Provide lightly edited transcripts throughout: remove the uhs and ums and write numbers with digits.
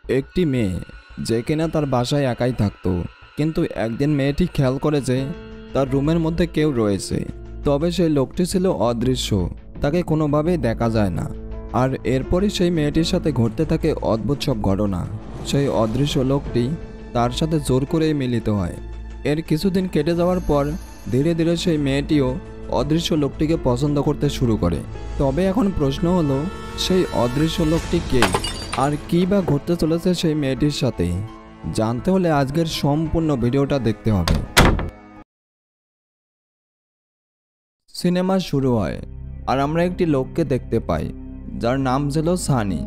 একটি মেয়ে যে কিনা তার বাসায় একাই থাকতো, কিন্তু একদিন মেয়েটি খেয়াল করে যে তার রুমের মধ্যে কেউ রয়েছে। তবে সেই লোকটি ছিল অদৃশ্য, তাকে কোনোভাবেই দেখা যায় না। আর এরপরই সেই মেয়েটির সাথে ঘটতে থাকে অদ্ভুত সব ঘটনা। সেই অদৃশ্য লোকটি তার সাথে জোর করেই মিলিত হয়। এর কিছুদিন কেটে যাওয়ার পর ধীরে ধীরে সেই মেয়েটিও অদৃশ্য লোকটিকে পছন্দ করতে শুরু করে। তবে এখন প্রশ্ন হলো, সেই অদৃশ্য লোকটি কে, আর কী বা ঘটতে চলেছে সেই মেয়েটির সাথে? জানতে হলে আজকের সম্পূর্ণ ভিডিওটা দেখতে হবে। সিনেমা শুরু হয় আর আমরা একটি লোককে দেখতে পাই, যার নাম ছিল সানি।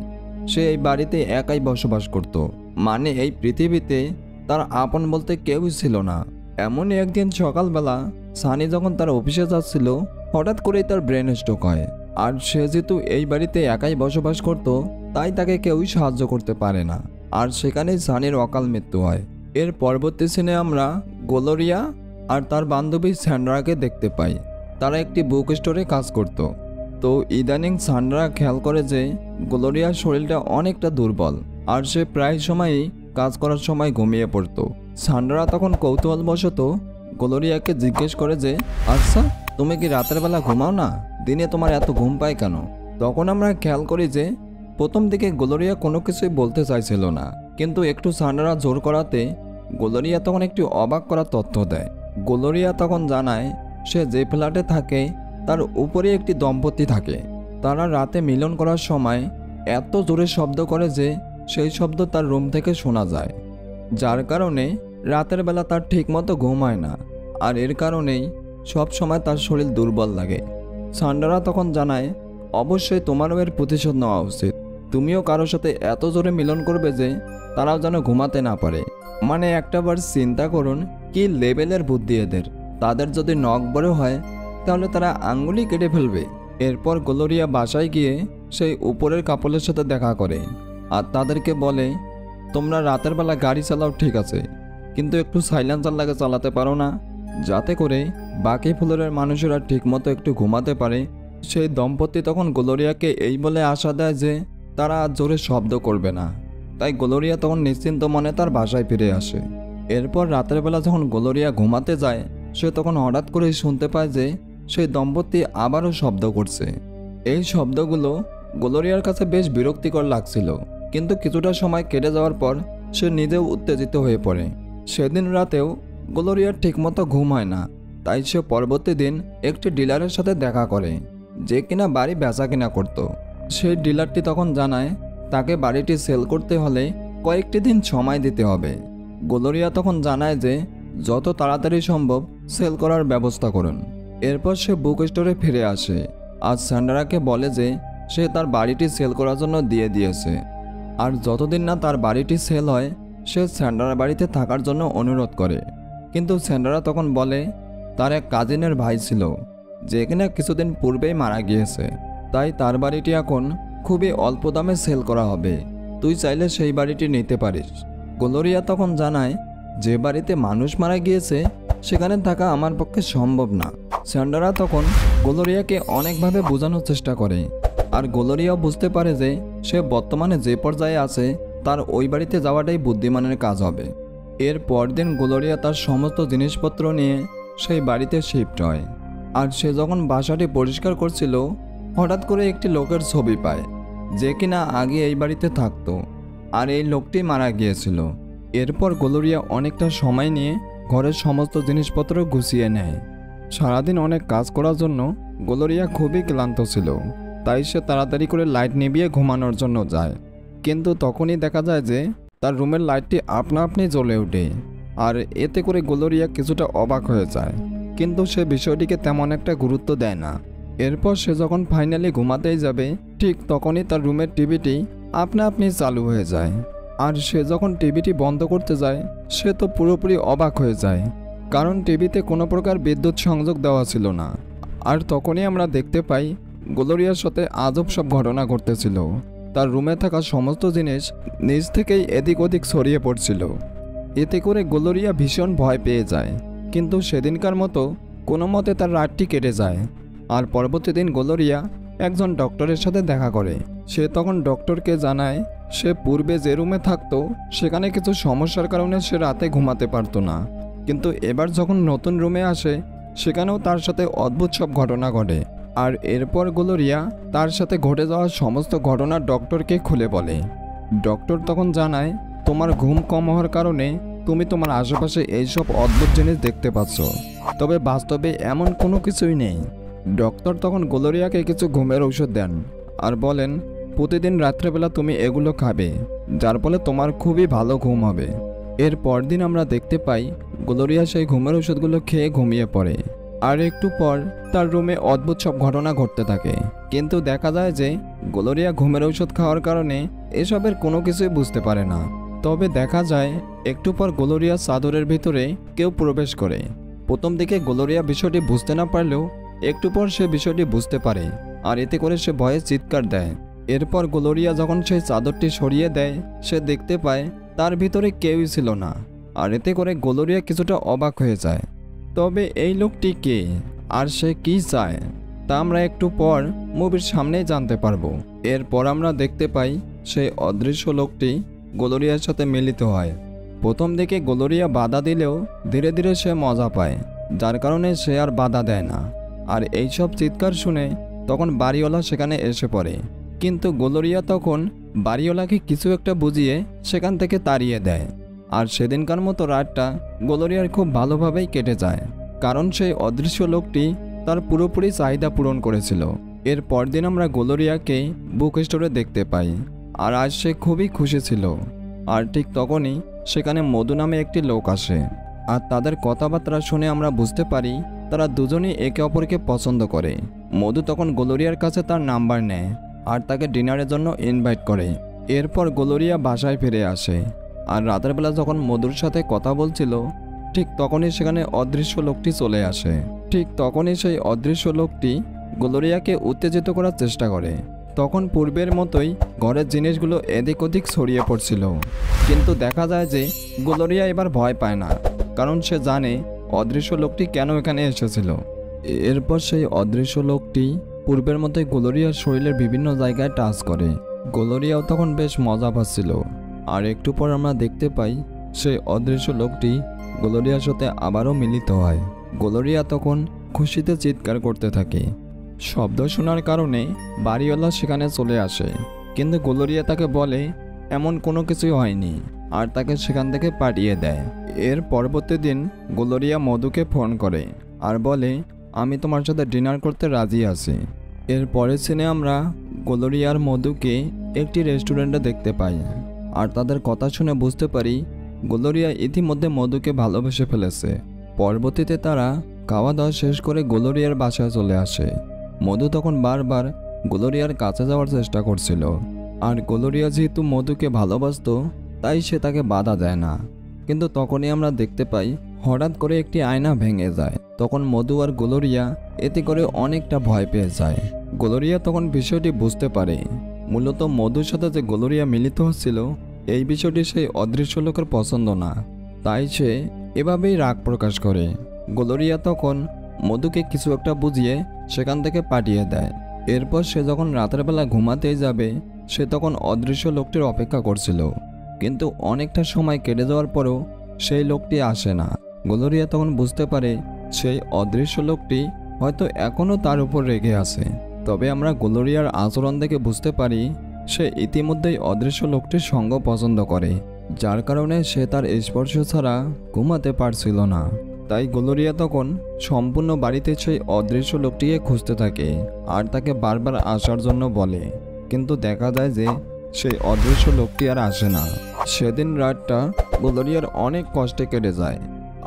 সে এই বাড়িতে একাই বসবাস করত, মানে এই পৃথিবীতে তার আপন বলতে কেউই ছিল না। এমনই একদিন সকালবেলা সানি যখন তার অফিসে যাচ্ছিল, হঠাৎ করেই তার ব্রেন স্ট্রোক হয়। আর সে যেহেতু এই বাড়িতে একাই বসবাস করত, তাই তাকে কেউই সাহায্য করতে পারে না। আর সেখানেই সানির অকাল মৃত্যু হয়। এর পরবর্তী সিনে আমরা গ্লোরিয়া আর তার বান্ধবী স্যান্ড্রাকে দেখতে পাই। তারা একটি বুক স্টোরে কাজ করত। তো ইদানিং সান্ড্রা খেয়াল করে যে গ্লোরিয়ার শরীরটা অনেকটা দুর্বল, আর সে প্রায় সময়ই কাজ করার সময় ঘুমিয়ে পড়তো। সান্ড্রা তখন কৌতূহলবশত গ্লোরিয়াকে জিজ্ঞেস করে যে, আচ্ছা, তুমি কি রাতের বেলা ঘুমাও না? দিনে তোমার এত ঘুম পায় কেন? তখন আমরা খেয়াল করি যে প্রথম দিকে গ্লোরিয়া কোনো কিছুই বলতে চাইছিল না, কিন্তু একটু সান্ড্রা জোর করাতে গ্লোরিয়া তখন একটি অবাক করা তথ্য দেয়। গ্লোরিয়া তখন জানায় সে যে ফ্ল্যাটে থাকে তার উপরে একটি দম্পতি থাকে। তারা রাতে মিলন করার সময় এত জোরে শব্দ করে যে সেই শব্দ তার রুম থেকে শোনা যায়, যার কারণে রাতের বেলা তার ঠিকমতো ঘুম হয় না। আর এর কারণেই সব সময় তার শরীর দুর্বল লাগে। সান্ড্রা তখন জানায়, অবশ্যই তোমারও এর প্রতিশোধ নেওয়া উচিত। তুমিও কারোর সাথে এত জোরে মিলন করবে যে তারাও যেন ঘুমাতে না পারে। মানে একটাবার চিন্তা করুন কি লেভেলের বুদ্ধি এদের। তাদের যদি নখ বড় হয় তাহলে তারা আঙ্গুলি কেটে ফেলবে। এরপর গ্লোরিয়া বাসায় গিয়ে সেই উপরের কাপলের সাথে দেখা করে আর তাদেরকে বলে, তোমরা রাতের বেলা গাড়ি চালাও ঠিক আছে, কিন্তু একটু সাইলেন্সার লাগে চালাতে পারো না, যাতে করে বাকি ফ্লোরের মানুষেরা ঠিকমতো একটু ঘুমাতে পারে। সেই দম্পতি তখন গ্লোরিয়াকে এই বলে আশা দেয় যে তারা আর জোরে শব্দ করবে না। তাই গ্লোরিয়া তখন নিশ্চিন্ত মনে তার বাসায় ফিরে আসে। এরপর রাতের বেলা যখন গ্লোরিয়া ঘুমাতে যায়, সে তখন হঠাৎ করেই শুনতে পায় যে সেই দম্পতি আবারও শব্দ করছে। এই শব্দগুলো গ্লোরিয়ার কাছে বেশ বিরক্তিকর লাগছিল, কিন্তু কিছুটা সময় কেটে যাওয়ার পর সে নিজেও উত্তেজিত হয়ে পড়ে। সেদিন রাতেও গ্লোরিয়ার ঠিকমতো ঘুম হয় না, তাই সে পরবর্তী দিন একটি ডিলারের সাথে দেখা করে, যে কিনা বাড়ি বেচা কিনা করত। সেই ডিলারটি তখন জানায় তাকে বাড়িটি সেল করতে হলে কয়েকটি দিন সময় দিতে হবে। গ্লোরিয়া তখন জানায় যে যত তাড়াতাড়ি সম্ভব সেল করার ব্যবস্থা করুন। এরপর সে বুক স্টোরে ফিরে আসে আর স্যান্ড্রাকে বলে যে সে তার বাড়িটি সেল করার জন্য দিয়ে দিয়েছে, আর যতদিন না তার বাড়িটি সেল হয় সে স্যান্ড্রার বাড়িতে থাকার জন্য অনুরোধ করে। কিন্তু স্যান্ড্রা তখন বলে তার এক কাজিনের ভাই ছিল, যে কিনা কিছুদিন পূর্বেই মারা গিয়েছে, তাই তার বাড়িটি এখন খুবই অল্প দামে সেল করা হবে, তুই চাইলে সেই বাড়িটি নিতে পারিস। গ্লোরিয়া তখন জানায় যে বাড়িতে মানুষ মারা গিয়েছে সেখানে থাকা আমার পক্ষে সম্ভব না। স্যান্ড্রা তখন গ্লোরিয়াকে অনেকভাবে বোঝানোর চেষ্টা করে, আর গ্লোরিয়াও বুঝতে পারে যে সে বর্তমানে যে পর্যায়ে আছে তার ওই বাড়িতে যাওয়াটাই বুদ্ধিমানের কাজ হবে। এর পরদিন গ্লোরিয়া তার সমস্ত জিনিসপত্র নিয়ে সেই বাড়িতে শিফট হয়। আর সে যখন বাসাটি পরিষ্কার করছিল, হঠাৎ করে একটি লোকের ছবি পায়, যে কিনা আগে এই বাড়িতে থাকতো, আর এই লোকটি মারা গিয়েছিল। এরপর গ্লোরিয়া অনেকটা সময় নিয়ে ঘরের সমস্ত জিনিসপত্র গুছিয়ে নেয়। সারাদিন অনেক কাজ করার জন্য গ্লোরিয়া খুবই ক্লান্ত ছিল, তাই সে তাড়াতাড়ি করে লাইট নিভিয়ে ঘুমানোর জন্য যায়। কিন্তু তখনই দেখা যায় যে তার রুমের লাইটটি আপনা আপনি জ্বলে ওঠে, আর এতে করে গ্লোরিয়া কিছুটা অবাক হয়ে যায়, কিন্তু সে বিষয়টিকে তেমন একটা গুরুত্ব দেয় না। এরপর সে যখন ফাইনালি ঘুমাতেই যাবে, ঠিক তখনই তার রুমের টিভিটি আপনা আপনি চালু হয়ে যায়। আর সে যখন টিভিটি বন্ধ করতে যায়, সে তো পুরোপুরি অবাক হয়ে যায়, কারণ টিভিতে কোনো প্রকার বিদ্যুৎ সংযোগ দেওয়া ছিল না। আর তখনই আমরা দেখতে পাই গ্লোরিয়ার সাথে আজব সব ঘটনা ঘটতেছিল। তার রুমে থাকা সমস্ত জিনিস নিজ থেকেই এদিক ওদিক ছড়িয়ে পড়ছিল। এতে করে গ্লোরিয়া ভীষণ ভয় পেয়ে যায়, কিন্তু সেদিনকার মতো কোনো মতে তার রাতটি কেটে যায়। আর পরবর্তী দিন গ্লোরিয়া একজন ডক্টরের সাথে দেখা করে। সে তখন ডক্টরকে জানায় সে পূর্বে যে রুমে থাকতো সেখানে কিছু সমস্যার কারণে সে রাতে ঘুমাতে পারতো না, কিন্তু এবার যখন নতুন রুমে আসে সেখানেও তার সাথে অদ্ভুত সব ঘটনা ঘটে। আর এরপর গ্লোরিয়া তার সাথে ঘটে যাওয়া সমস্ত ঘটনা ডক্টরকে খুলে বলে। ডক্টর তখন জানায়, তোমার ঘুম কম হওয়ার কারণে তুমি তোমার আশেপাশে এইসব অদ্ভুত জিনিস দেখতে পাচ্ছ, তবে বাস্তবে এমন কোনো কিছুই নেই। ডক্টর তখন গ্লোরিয়াকে কিছু ঘুমের ঔষধ দেন আর বলেন, প্রতিদিন রাত্রেবেলা তুমি এগুলো খাবে, যার ফলে তোমার খুবই ভালো ঘুম হবে। এর পরদিন আমরা দেখতে পাই গ্লোরিয়া সেই ঘুমের ওষুধগুলো খেয়ে ঘুমিয়ে পড়ে। আর একটু পর তার রুমে অদ্ভুত সব ঘটনা ঘটতে থাকে, কিন্তু দেখা যায় যে গ্লোরিয়া ঘুমের ঔষধ খাওয়ার কারণে এসবের কোনো কিছুই বুঝতে পারে না। তবে দেখা যায় একটু পর গ্লোরিয়ার চাদরের ভিতরে কেউ প্রবেশ করে। প্রথম দিকে গ্লোরিয়া বিষয়টি বুঝতে না পারলেও একটু পর সে বিষয়টি বুঝতে পারে, আর এতে করে সে ভয়ে চিৎকার দেয়। এরপর গ্লোরিয়া যখন সেই চাদরটি সরিয়ে দেয় সে দেখতে পায় তার ভিতরে কেউই ছিল না, আর এতে করে গ্লোরিয়া কিছুটা অবাক হয়ে যায়। তবে এই লোকটি কে আর সে কি চায় তা আমরা একটু পর মুভির সামনেই জানতে পারবো। এরপর আমরা দেখতে পাই সেই অদৃশ্য লোকটি গ্লোরিয়ার সাথে মিলিত হয়। প্রথম দিকে গ্লোরিয়া বাধা দিলেও ধীরে ধীরে সে মজা পায়, যার কারণে সে আর বাধা দেয় না। আর এইসব চিৎকার শুনে তখন বাড়িওয়ালা সেখানে এসে পড়ে, কিন্তু গ্লোরিয়া তখন বাড়িওয়ালাকে কিছু একটা বুঝিয়ে সেখান থেকে তাড়িয়ে দেয়। আর সেদিনকার মতো রাতটা গ্লোরিয়ার খুব ভালোভাবেই কেটে যায়, কারণ সেই অদৃশ্য লোকটি তার পুরোপুরি চাহিদা পূরণ করেছিল। এর পরদিন আমরা গ্লোরিয়াকে বুক স্টোরে দেখতে পাই, আর আজ সে খুবই খুশি ছিল। আর ঠিক তখনই সেখানে মধু নামে একটি লোক আসে, আর তাদের কথাবার্তা শুনে আমরা বুঝতে পারি তারা দুজনেই একে অপরকে পছন্দ করে। মধু তখন গ্লোরিয়ার কাছে তার নাম্বার নেয় আর তাকে ডিনারের জন্য ইনভাইট করে। এরপর গ্লোরিয়া বাসায় ফিরে আসে, আর রাতের বেলা যখন মধুর সাথে কথা বলছিল ঠিক তখনই সেখানে অদৃশ্য লোকটি চলে আসে। ঠিক তখনই সেই অদৃশ্য লোকটি গ্লোরিয়াকে উত্তেজিত করার চেষ্টা করে। তখন পূর্বের মতোই ঘরের জিনিসগুলো এদিক ওদিক ছড়িয়ে পড়ছিল, কিন্তু দেখা যায় যে গ্লোরিয়া এবার ভয় পায় না, কারণ সে জানে অদৃশ্য লোকটি কেন এখানে এসেছিল। এরপর সেই অদৃশ্য লোকটি পূর্বের মতোই গ্লোরিয়ার শরীরের বিভিন্ন জায়গায় টাচ করে। গ্লোরিয়াও তখন বেশ মজা পাচ্ছিল। আর একটু পর আমরা দেখতে পাই সেই অদৃশ্য লোকটি গ্লোরিয়ার সাথে আবারও মিলিত হয়। গ্লোরিয়া তখন খুশিতে চিৎকার করতে থাকে। শব্দ শোনার কারণে বাড়িওয়ালা সেখানে চলে আসে, কিন্তু গ্লোরিয়া তাকে বলে এমন কোনো কিছুই হয়নি, আর তাকে সেখান থেকে পাঠিয়ে দেয়। এর পরবর্তী দিন গ্লোরিয়া মধুকে ফোন করে আর বলে, আমি তোমার সাথে ডিনার করতে রাজি আছি। এর পরের সিনে আমরা গ্লোরিয়ার মধুকে একটি রেস্টুরেন্টে দেখতে পাই, আর তাদের কথা শুনে বুঝতে পারি গ্লোরিয়া ইতিমধ্যে মধুকে ভালোবেসে ফেলেছে। পরবর্তীতে তারা খাওয়া দাওয়া শেষ করে গ্লোরিয়ার বাসায় চলে আসে। মধু তখন বারবার গ্লোরিয়ার কাছে যাওয়ার চেষ্টা করছিল, আর গ্লোরিয়া যেহেতু মধুকে ভালোবাসতো তাই সে তাকে বাধা দেয় না। কিন্তু তখনই আমরা দেখতে পাই হঠাৎ করে একটি আয়না ভেঙে যায়। তখন মধু আর গ্লোরিয়া এতে করে অনেকটা ভয় পেয়ে যায়। গ্লোরিয়া তখন বিষয়টি বুঝতে পারে মূলত মধুর সাথে যে গ্লোরিয়া মিলিত হচ্ছিল এই বিষয়টি সেই অদৃশ্য লোকের পছন্দ না, তাই সে এভাবেই রাগ প্রকাশ করে। গ্লোরিয়া তখন মধুকে কিছু একটা বুঝিয়ে সেখান থেকে পাঠিয়ে দেয়। এরপর সে যখন রাতের বেলা ঘুমাতেই যাবে সে তখন অদৃশ্য লোকটির অপেক্ষা করছিল, কিন্তু অনেকটা সময় কেটে যাওয়ার পরেও সেই লোকটি আসে না। গ্লোরিয়া তখন বুঝতে পারে সেই অদৃশ্য লোকটি হয়তো এখনও তার উপর রেগে আছে। তবে আমরা গ্লোরিয়ার আচরণ দেখে বুঝতে পারি সে ইতিমধ্যেই অদৃশ্য লোকটির সঙ্গ পছন্দ করে, যার কারণে সে তার স্পর্শ ছাড়া ঘুমাতে পারছিল না। তাই গ্লোরিয়া তখন সম্পূর্ণ বাড়িতে সেই অদৃশ্য লোকটিকে খুঁজতে থাকে আর তাকে বারবার আসার জন্য বলে, কিন্তু দেখা যায় যে সেই অদৃশ্য লোকটি আর আসে না। সেদিন রাতটা গ্লোরিয়ার অনেক কষ্টে কেটে যায়,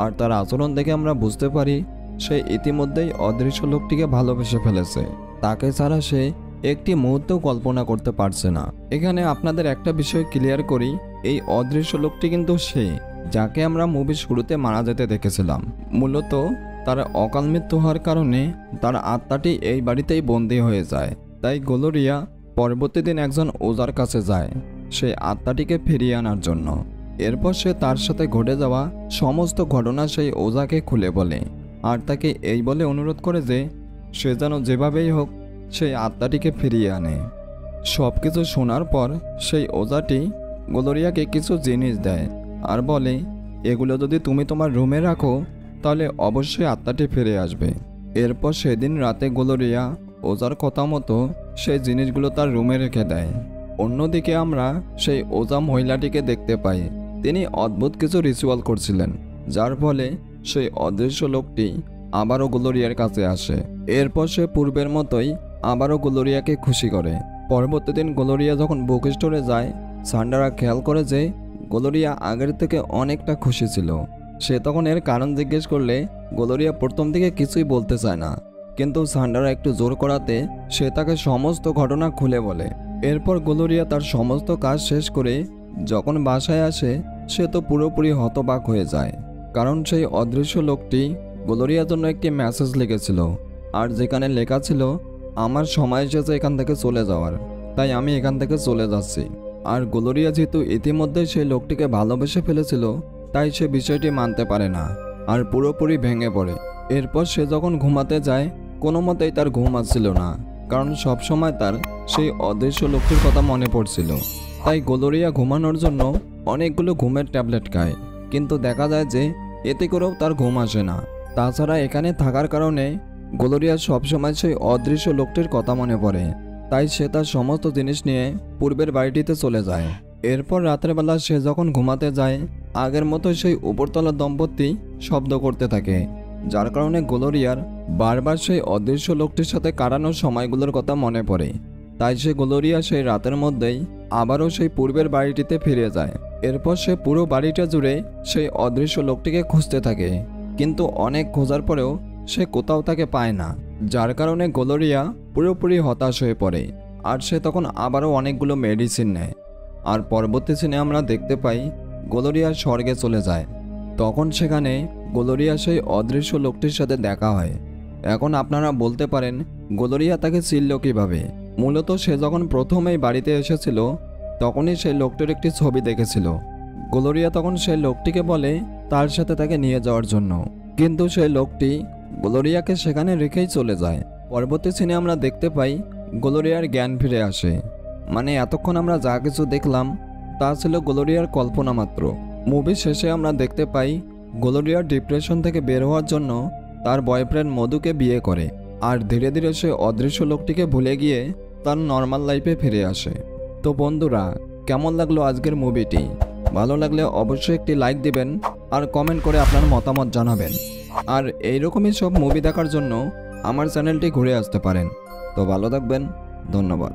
আর তার আচরণ দেখে আমরা বুঝতে পারি সে ইতিমধ্যেই অদৃশ্য লোকটিকে ভালোবেসে ফেলেছে। তাকে ছাড়া সে একটি মুহূর্তও কল্পনা করতে পারছে না। এখানে আপনাদের একটা বিষয় ক্লিয়ার করি, এই অদৃশ্য লোকটি কিন্তু সে যাকে আমরা মুভির শুরুতে মারা যেতে দেখেছিলাম। মূলত তার অকাল মৃত্যু হওয়ার কারণে তার আত্মাটি এই বাড়িতেই বন্দী হয়ে যায়। তাই গ্লোরিয়া পরবর্তী দিন একজন ওজার কাছে যায় সেই আত্মাটিকে ফিরিয়ে আনার জন্য। এরপর সে তার সাথে ঘটে যাওয়া সমস্ত ঘটনা সেই ওজাকে খুলে বলে, আর তাকে এই বলে অনুরোধ করে যে সে যেন যেভাবেই হোক সেই আত্মাটিকে ফিরিয়ে আনে। সব কিছু শোনার পর সেই ওজাটি গ্লোরিয়াকে কিছু জিনিস দেয় আর বলে, এগুলো যদি তুমি তোমার রুমে রাখো তাহলে অবশ্যই আত্মাটি ফিরে আসবে। এরপর সেদিন রাতে গ্লোরিয়া ওজার কথা মতো সেই জিনিসগুলো তার রুমে রেখে দেয়। অন্যদিকে আমরা সেই ওজা মহিলাটিকে দেখতে পাই। তিনি অদ্ভুত কিছু রিচুয়াল করছিলেন, যার ফলে সেই অদৃশ্য লোকটি আবারও গ্লোরিয়ার কাছে আসে। এরপর সে পূর্বের মতোই আবারও গ্লোরিয়াকে খুশি করে। পরবর্তী দিন গ্লোরিয়া যখন বুক স্টোরে যায়, সান্ডারা খেয়াল করে যে গ্লোরিয়া আগের থেকে অনেকটা খুশি ছিল। সে তখন এর কারণ জিজ্ঞেস করলে গ্লোরিয়া প্রথম দিকে কিছুই বলতে চায় না, কিন্তু সান্ডারা একটু জোর করাতে সে তাকে সমস্ত ঘটনা খুলে বলে। এরপর গ্লোরিয়া তার সমস্ত কাজ শেষ করে যখন বাসায় আসে, সে তো পুরোপুরি হতবাক হয়ে যায়, কারণ সেই অদৃশ্য লোকটি গ্লোরিয়ার জন্য একটি মেসেজ লিখেছিল, আর যেখানে লেখা ছিল, আমার সময় এসেছে এখান থেকে চলে যাওয়ার, তাই আমি এখান থেকে চলে যাচ্ছি। আর গ্লোরিয়া যেহেতু ইতিমধ্যে সেই লোকটিকে ভালোবেসে ফেলেছিল, তাই সে বিষয়টি মানতে পারে না আর পুরোপুরি ভেঙে পড়ে। এরপর সে যখন ঘুমাতে যায়, কোনো মতেই তার ঘুম আসছিল না, কারণ সবসময় তার সেই অদৃশ্য লোকটির কথা মনে পড়ছিল। তাই গ্লোরিয়া ঘুমানোর জন্য অনেকগুলো ঘুমের ট্যাবলেট খায়, কিন্তু দেখা যায় যে এতে করেও তার ঘুম আসে না। তাছাড়া এখানে থাকার কারণে গ্লোরিয়ার সবসময় সেই অদৃশ্য লোকটির কথা মনে পড়ে, তাই সে তার সমস্ত জিনিস নিয়ে পূর্বের বাড়িটিতে চলে যায়। এরপর রাতের বেলা সে যখন ঘুমাতে যায়, আগের মতো সেই উপরতলার দম্পতি শব্দ করতে থাকে, যার কারণে গ্লোরিয়ার বারবার সেই অদৃশ্য লোকটির সাথে কাটানোর সময়গুলোর কথা মনে পড়ে। তাই সে গ্লোরিয়া সেই রাতের মধ্যেই আবারও সেই পূর্বের বাড়িটিতে ফিরে যায়। এরপর সে পুরো বাড়িটা জুড়ে সেই অদৃশ্য লোকটিকে খুঁজতে থাকে, কিন্তু অনেক খোঁজার পরেও সে কোথাও তাকে পায় না, যার কারণে গ্লোরিয়া পুরোপুরি হতাশ হয়ে পড়ে। আর সে তখন আবারও অনেকগুলো মেডিসিন নেয়। আর পরবর্তী সিনে আমরা দেখতে পাই গ্লোরিয়া স্বর্গে চলে যায়। তখন সেখানে গ্লোরিয়া সেই অদৃশ্য লোকটির সাথে দেখা হয়। এখন আপনারা বলতে পারেন গ্লোরিয়া তাকে চিনল কীভাবে? মূলত সে যখন প্রথমেই বাড়িতে এসেছিল, তখনই সেই লোকটির একটি ছবি দেখেছিল। গ্লোরিয়া তখন সেই লোকটিকে বলে তার সাথে তাকে নিয়ে যাওয়ার জন্য, কিন্তু সেই লোকটি গ্লোরিয়াকে সেখানে রেখেই চলে যায়। পরবর্তী সিনে আমরা দেখতে পাই গ্লোরিয়ার জ্ঞান ফিরে আসে। মানে এতক্ষণ আমরা যা কিছু দেখলাম তা ছিল গ্লোরিয়ার কল্পনা মাত্র। মুভির শেষে আমরা দেখতে পাই গ্লোরিয়ার ডিপ্রেশন থেকে বের হওয়ার জন্য তার বয়ফ্রেন্ড মধুকে বিয়ে করে, আর ধীরে ধীরে সে অদৃশ্য লোকটিকে ভুলে গিয়ে তার নর্মাল লাইফে ফিরে আসে। তো বন্ধুরা, কেমন লাগলো আজকের মুভিটি? ভালো লাগলে অবশ্যই একটি লাইক দিবেন আর কমেন্ট করে আপনার মতামত জানাবেন। আর এইরকমই সব মুভি দেখার জন্য আমার চ্যানেলটি ঘুরে আসতে পারেন। তো ভালো থাকবেন, ধন্যবাদ।